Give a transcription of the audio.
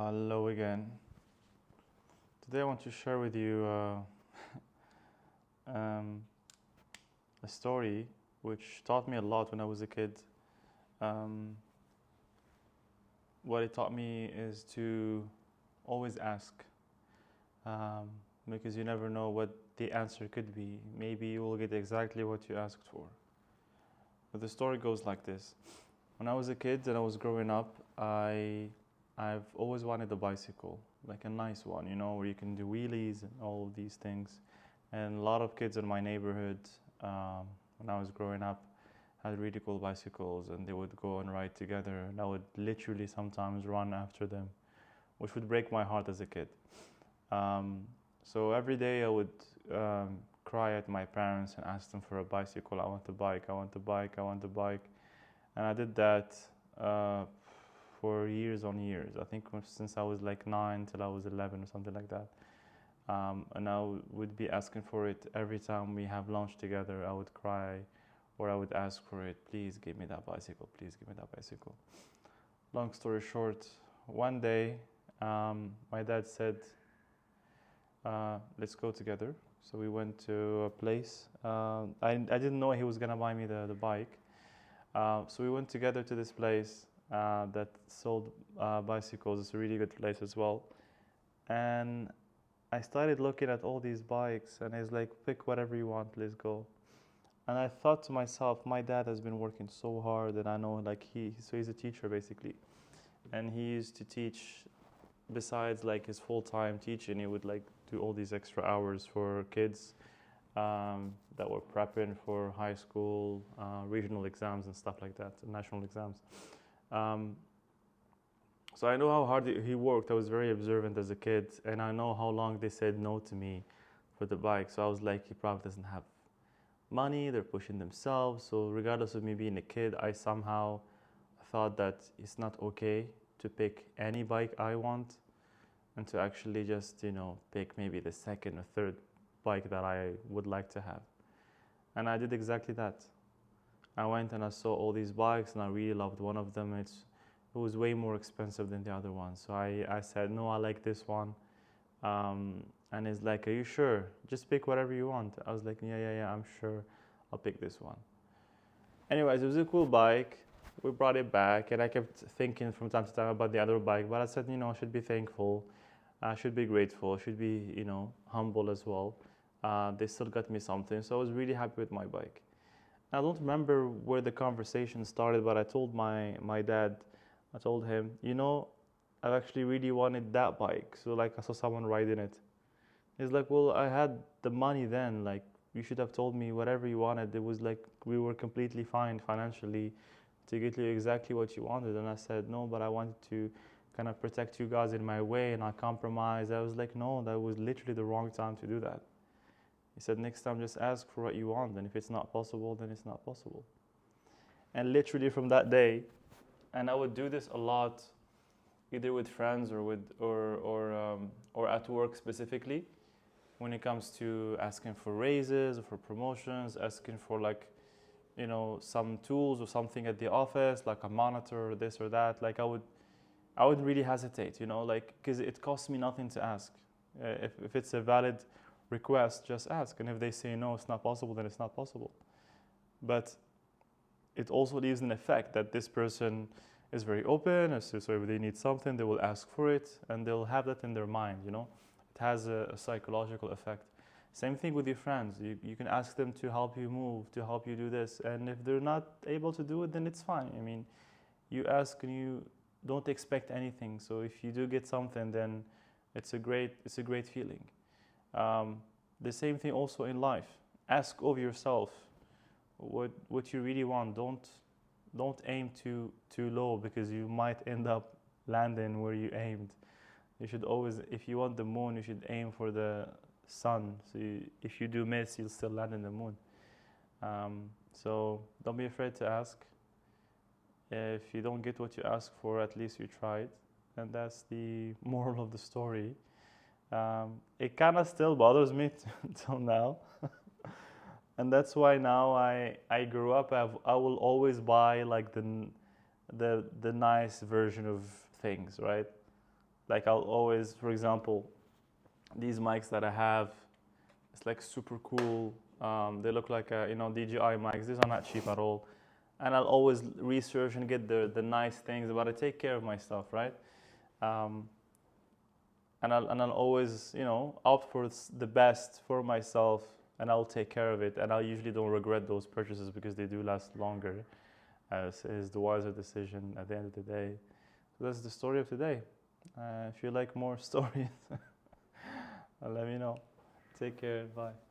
Hello again. Today I want to share with you um, a story which taught me a lot when I was a kid. Um, what it taught me is to always ask, um, because you never know what the answer could be. Maybe you will get exactly what you asked for. But the story goes like this. When I was a kid and I was growing up, I've always wanted a bicycle, like a nice one, where you can do wheelies and all of these things. And a lot of kids in my neighborhood, when I was growing up, had really cool bicycles, and they would go and ride together, and I would literally sometimes run after them, which would break my heart as a kid. Um, so every day I would cry at my parents and ask them for a bicycle. I want a bike, I want a bike, I want a bike. And I did that for years on years. I think since I was like 9 till I was 11 or something like that. And I would be asking for it every time we have lunch together. I would cry or I would ask for it. Please give me that bicycle. Please give me that bicycle. Long story short, one day my dad said, let's go together. So we went to a place. I didn't know he was going to buy me the bike. So we went together to this place that sold bicycles. It's a really good place as well. And I started looking at all these bikes, and he's like, pick whatever you want, let's go. And I thought to myself, my dad has been working so hard, and I know like so he's a teacher basically. And he used to teach, besides like his full-time teaching, he would like do all these extra hours for kids that were prepping for high school, regional exams and stuff like that, national exams. So I know how hard he worked. I was very observant as a kid, and I know how long they said no to me for the bike. So I was like, he probably doesn't have money, they're pushing themselves. So regardless of me being a kid, I somehow thought that it's not okay to pick any bike I want and to actually just, pick maybe the second or third bike that I would like to have. And I did exactly that. I went and I saw all these bikes, and I really loved one of them. It was way more expensive than the other one. So I said, no, I like this one. And he's like, are you sure? Just pick whatever you want. I was like, yeah, I'm sure I'll pick this one. Anyways, it was a cool bike. We brought it back, and I kept thinking from time to time about the other bike. But I said, I should be thankful. I should be grateful. I should be, humble as well. They still got me something. So I was really happy with my bike. I don't remember where the conversation started, but I told my dad, I told him, I've actually really wanted that bike. So like I saw someone riding it. He's like, well, I had the money then. Like, you should have told me whatever you wanted. It was like we were completely fine financially to get you exactly what you wanted. And I said, no, but I wanted to kind of protect you guys in my way, and I compromised. I was like, no, that was literally the wrong time to do that. He said, next time just ask for what you want, and if it's not possible, then it's not possible. And literally from that day, and I would do this a lot, either with friends or at work specifically, when it comes to asking for raises or for promotions, asking for some tools or something at the office, like a monitor or this or that. Like I wouldn't really hesitate, because it costs me nothing to ask. If it's a valid request, just ask. And if they say no, it's not possible, then it's not possible. But it also leaves an effect that this person is very open. So if they need something, they will ask for it, and they'll have that in their mind, It has a psychological effect. Same thing with your friends. You can ask them to help you move, to help you do this. And if they're not able to do it, then it's fine. I mean, you ask and you don't expect anything. So if you do get something, then it's a great feeling. The same thing also in life. Ask of yourself what you really want. Don't aim too low, because you might end up landing where you aimed. You should always, if you want the moon, you should aim for the sun. So if you do miss, you'll still land in the moon. So don't be afraid to ask. If you don't get what you ask for, at least you tried. And that's the moral of the story. It kind of still bothers me till now. And that's why now I grew up, I will always buy like the nice version of things, right? Like I'll always, for example, these mics that I have, it's like super cool. They look like DJI mics. These are not cheap at all. And I'll always research and get the nice things, but I take care of my stuff, right? Um, and I'll always opt for the best for myself, and I'll take care of it. And I usually don't regret those purchases because they do last longer. Is the wiser decision at the end of the day. So that's the story of today. If you like more stories, let me know. Take care. Bye.